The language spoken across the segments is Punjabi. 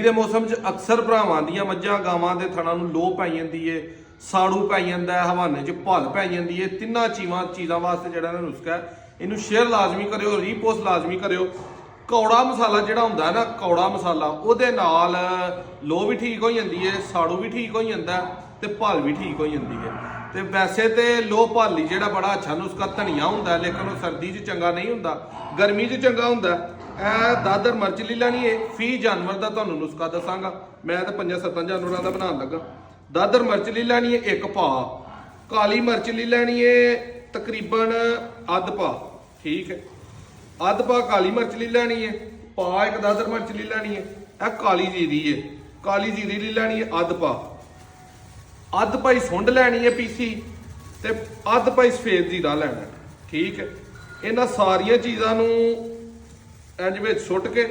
ਦੇ ਮੌਸਮ 'ਚ ਅਕਸਰ ਭਰਾਵਾਂ ਦੀਆਂ ਮੱਝਾਂ ਗਾਵਾਂ ਦੇ ਥਣਾਂ ਨੂੰ ਲੋਹ ਪੈ ਜਾਂਦੀ ਏ, ਸਾੜੂ ਪੈ ਜਾਂਦਾ ਹੈ, ਹਵਾਨੇ 'ਚ ਭਲ ਪੈ ਜਾਂਦੀ ਏ। ਤਿੰਨਾਂ ਚੀਜ਼ਾਂ ਵਾਸਤੇ ਜਿਹੜਾ ਨਾ ਨੁਸਖਾ ਹੈ, ਇਹਨੂੰ ਸ਼ੇਅਰ ਲਾਜ਼ਮੀ ਕਰਿਓ, ਰੀਪੋਸਟ ਲਾਜ਼ਮੀ ਕਰਿਓ। ਕੌੜਾ ਮਸਾਲਾ ਜਿਹੜਾ ਹੁੰਦਾ ਹੈ ਨਾ, ਕੌੜਾ ਮਸਾਲਾ, ਉਹਦੇ ਨਾਲ ਲੋਹ ਵੀ ਠੀਕ ਹੋ ਜਾਂਦੀ ਏ, ਸਾੜੂ ਵੀ ਠੀਕ ਹੋ ਜਾਂਦਾ ਤੇ ਭਲ ਵੀ ਠੀਕ ਹੋ ਜਾਂਦੀ ਹੈ। ਤੇ ਵੈਸੇ ਤੇ ਲੋਹ ਭਾਲੀ ਜਿਹੜਾ ਬੜਾ ਅੱਛਾ ਨੁਸਖਾ ਧਨੀਆ ਹੁੰਦਾ, ਲੇਕਿਨ ਉਹ ਸਰਦੀ 'ਚ ਚੰਗਾ ਨਹੀਂ ਹੁੰਦਾ, ਗਰਮੀ 'ਚ ਚੰਗਾ ਹੁੰਦਾ। ਇਹ ਦਾਦਰ ਮਿਰਚ ਲੈ ਲੈਣੀ ਹੈ। ਫੀ ਜਾਨਵਰ ਦਾ ਤੁਹਾਨੂੰ ਨੁਸਖਾ ਦੱਸਾਂਗਾ, ਮੈਂ ਤਾਂ 5-7 ਜਾਨਵਰਾਂ ਦਾ ਬਣਾਉਣ ਲੱਗਾ। ਦਾਦਰ ਮਿਰਚ ਲੈ ਲੈਣੀ ਹੈ 1 ਪਾ, ਕਾਲੀ ਮਿਰਚ ਲੈ ਲੈਣੀ ਹੈ ਤਕਰੀਬਨ ਅੱਧ ਪਾ, ਠੀਕ ਹੈ, ਅੱਧ ਪਾ ਕਾਲੀ ਮਿਰਚ ਲੈ ਲੈਣੀ ਹੈ, ਪਾ 1 ਦਾਦਰ ਮਿਰਚ ਲੈ ਲੈਣੀ ਹੈ। ਇਹ ਕਾਲੀ ਜੀਰੀ ਹੈ, ਕਾਲੀ ਜੀਰੀ ਲੈ ਲੈਣੀ ਹੈ ਅੱਧ ਪਾ, ਅੱਧ ਪਾਈ ਸੁੰਡ ਲੈਣੀ ਹੈ ਪੀਸੀ, ਤੇ ਅੱਧ ਪਾਈ ਸਫੇਦ ਜੀਰਾ ਲੈਣਾ, ਠੀਕ ਹੈ। ਇਹਨਾਂ ਸਾਰੀਆਂ ਚੀਜ਼ਾਂ ਨੂੰ ਇੰਜ ਵਿੱਚ ਸੁੱਟ ਕੇ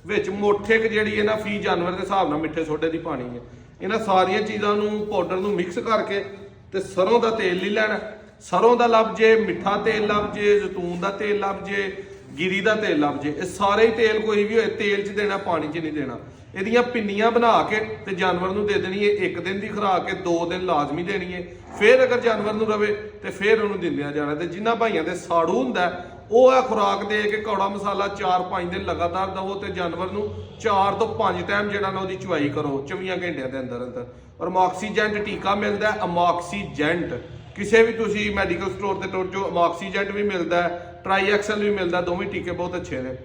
ਵਿੱਚ ਮੋਠੇ ਕ ਜਿਹੜੀ ਇਹਨਾਂ ਫੀ ਜਾਨਵਰ ਦੇ ਹਿਸਾਬ ਨਾਲ ਮਿੱਠੇ ਸੋਡੇ ਦੀ ਪਾਣੀ ਹੈ। ਇਹਨਾਂ ਸਾਰੀਆਂ ਚੀਜ਼ਾਂ ਨੂੰ ਪਾਊਡਰ ਨੂੰ ਮਿਕਸ ਕਰਕੇ ਤੇ ਸਰੋਂ ਦਾ ਤੇਲ ਲੈ ਲੈਣਾ। ਸਰੋਂ ਦਾ ਲੱਭ ਜੇ, ਮਿੱਠਾ ਤੇਲ ਲੱਭ ਜੇ, ਜ਼ੈਤੂਨ ਦਾ ਤੇਲ ਲੱਭ ਜੇ, ਗਿਰੀ ਦਾ ਤੇਲ ਲੱਭ ਜੇ, ਇਹ ਸਾਰੇ ਹੀ ਤੇਲ ਕੋਈ ਵੀ ਹੋਏ ਤੇਲ 'ਚ ਦੇਣਾ, ਪਾਣੀ 'ਚ ਨਹੀਂ ਦੇਣਾ। ਇਹਦੀਆਂ ਪਿੰਨੀਆਂ ਬਣਾ ਕੇ ਤੇ ਜਾਨਵਰ ਨੂੰ ਦੇ ਦੇਣੀ ਹੈ। 1 ਦਿਨ ਦੀ ਖੁਰਾਕ ਹੈ, 2 ਦਿਨ ਲਾਜ਼ਮੀ ਦੇਣੀ ਹੈ। ਫਿਰ ਅਗਰ ਜਾਨਵਰ ਨੂੰ ਰਵੇ ਤੇ ਫਿਰ ਉਹਨੂੰ ਦਿੰਦਿਆਂ ਜਾਣਾ। ਤੇ ਜਿਨ੍ਹਾਂ ਭਾਈਆਂ ਦੇ ਸਾੜੂ ਹੁੰਦਾ ਉਹ ਆ ਖੁਰਾਕ ਦੇ ਕੇ ਕੌੜਾ ਮਸਾਲਾ 4-5 ਦਿਨ ਲਗਾਤਾਰ ਦਵੋ ਤੇ ਜਾਨਵਰ ਨੂੰ 4 ਤੋਂ 5 ਟਾਈਮ ਜਿਹੜਾ ਨਾ ਉਹਦੀ ਚਵਾਈ ਕਰੋ 24 ਘੰਟਿਆਂ ਦੇ ਅੰਦਰ ਅੰਦਰ। ਔਰ ਅਮੋਕਸੀਜੈਂਟ ਟੀਕਾ ਮਿਲਦਾ ਹੈ, ਅਮੋਕਸੀਜੈਂਟ ਕਿਸੇ ਵੀ ਤੁਸੀਂ ਮੈਡੀਕਲ ਸਟੋਰ ਤੇ ਟੁਰ ਜਾਓ, ਅਮੋਕਸੀਜੈਂਟ ਵੀ ਮਿਲਦਾ ਹੈ, ਟਰਾਈ ਐਕਸਲ ਵੀ ਮਿਲਦਾ। ਦੋਵੇਂ ਟੀਕੇ ਬਹੁਤ ਅੱਛੇ ਨੇ,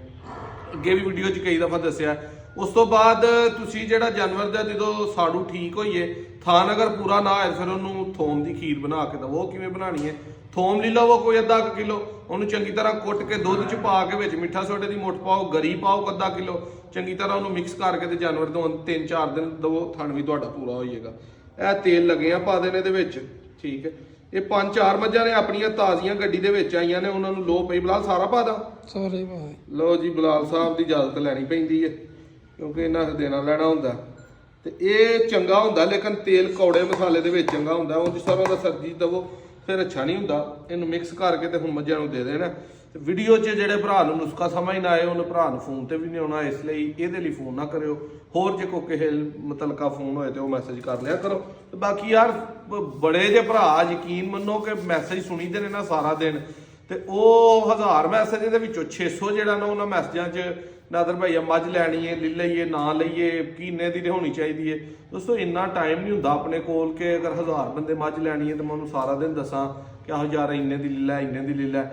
ਅੱਗੇ ਵੀ ਵੀਡੀਓ 'ਚ ਕਈ ਦਫਾ ਦੱਸਿਆ। ਉਸ ਤੋਂ ਬਾਅਦ ਤੁਸੀਂ ਜਿਹੜਾ ਜਾਨਵਰ ਦਾ ਜਦੋਂ ਸਾੜੂ ਠੀਕ ਹੋਈਏ, ਥਾਨ ਅਗਰ ਪੂਰਾ ਨਾ ਹੋਏ, ਫਿਰ ਉਹਨੂੰ ਥੋਮ ਦੀ ਖੀਰ ਬਣਾ ਕੇ ਦਵੋ। ਉਹ ਕਿਵੇਂ ਬਣਾਉਣੀ ਹੈ? ਥੋਮ ਲੈ ਲਵੋ ਕੋਈ ਅੱਧਾ ਕਿਲੋ, ਉਹਨੂੰ ਚੰਗੀ ਤਰ੍ਹਾਂ ਕੁੱਟ ਕੇ ਦੁੱਧ 'ਚ ਪਾ ਕੇ ਵਿੱਚ ਮਿੱਠਾ ਸੋਡੇ ਦੀ ਮੁੱਠ ਪਾਓ, ਗਰੀ ਪਾਓ ਅੱਧਾ ਕਿਲੋ, ਚੰਗੀ ਤਰ੍ਹਾਂ ਉਹਨੂੰ ਮਿਕਸ ਕਰਕੇ ਤੇ ਜਾਨਵਰ ਨੂੰ 3-4 ਦਿਨ ਦਵੋ, ਥਣ ਵੀ ਤੁਹਾਡਾ ਪੂਰਾ ਹੋ ਜਾਏਗਾ। ਇਹ ਤੇਲ ਲੱਗਿਆ ਪਾ ਦੇਣੇ ਦੇ ਵਿੱਚ, ਠੀਕ ਹੈ। ਇਹ 5-4 ਮੱਝਾਂ ਨੇ ਆਪਣੀਆਂ ਤਾਜ਼ੀਆਂ ਗੱਡੀ ਦੇ ਵਿੱਚ ਆਈਆਂ ਨੇ, ਉਹਨਾਂ ਨੂੰ ਲੋ ਪਈ। ਬਲਾਲ ਸਾਰਾ ਪਾ ਦਾਂ? ਸਾਰੇ ਪਾ। ਲੋ ਜੀ, ਬਲਾਲ ਸਾਹਿਬ ਦੀ ਇਜਾਜ਼ਤ ਲੈਣੀ ਪੈਂਦੀ ਹੈ ਕਿਉਂਕਿ ਇਹਨਾਂ ਨੇ ਦੇਣਾ ਲੈਣਾ ਹੁੰਦਾ। ਤੇ ਇਹ ਚੰਗਾ ਹੁੰਦਾ, ਲੇਕਿਨ ਤੇਲ ਕੌੜੇ ਮਸਾਲੇ ਦੇ ਵਿੱਚ ਚੰਗਾ ਹੁੰਦਾ। ਉਹ ਸਰੋਂ ਦਾ ਸਰਦੀ ਦਵੋ ਫਿਰ ਅੱਛਾ ਨਹੀਂ ਹੁੰਦਾ। ਇਹਨੂੰ ਮਿਕਸ ਕਰਕੇ ਤੇ ਹੁਣ ਮੱਝਾਂ ਨੂੰ ਦੇ ਦੇਣਾ। ਤੇ ਵੀਡੀਓ 'ਚ ਜਿਹੜੇ ਭਰਾ ਨੂੰ ਨੁਸਖਾ ਸਮਝ ਨਾ ਆਏ, ਉਹਨੂੰ ਭਰਾ ਨੂੰ ਫੋਨ ਤੇ ਵੀ ਨਹੀਂ ਆਉਣਾ, ਇਸ ਲਈ ਇਹਦੇ ਲਈ ਫੋਨ ਨਾ ਕਰਿਓ। ਹੋਰ ਜੇ ਕੋਈ ਕਿਸੇ ਮੁਤਲਕਾ ਫੋਨ ਹੋਏ ਤੇ ਉਹ ਮੈਸੇਜ ਕਰ ਲਿਆ ਕਰੋ। ਤੇ ਬਾਕੀ ਯਾਰ ਬੜੇ ਜੇ ਭਰਾ ਯਕੀਨ ਮੰਨੋ ਕਿ ਮੈਸੇਜ ਸੁਣੀਦੇ ਨੇ ਨਾ ਸਾਰਾ ਦਿਨ, ਤੇ ਉਹ 1000 ਮੈਸੇਜ ਦੇ ਵਿੱਚੋਂ 600 ਜਿਹੜਾ ਨਾ ਉਹਨਾਂ ਮੈਸੇਜਾਂ 'ਚ ਨਾਦਰ ਭਈਆ ਮੱਝ ਲੈਣੀ ਹੈ, ਲੈ ਲਈਏ ਨਾ ਲਈਏ, ਕਿੰਨੇ ਦੀ ਹੋਣੀ ਚਾਹੀਦੀ ਹੈ। ਦੋਸਤੋ ਇੰਨਾ ਟਾਈਮ ਨਹੀਂ ਹੁੰਦਾ ਆਪਣੇ ਕੋਲ ਕਿ ਅਗਰ 1000 ਬੰਦੇ ਮੱਝ ਲੈਣੀ ਹੈ ਤੇ ਮੈਂ ਉਹਨੂੰ ਸਾਰਾ ਦਿਨ ਦੱਸਾਂ ਕਿ ਆਹ ਯਾਰ ਇੰਨੇ ਦੀ ਲੈ ਲੈ, ਇੰਨੇ ਦੀ ਲੈ ਲੈ।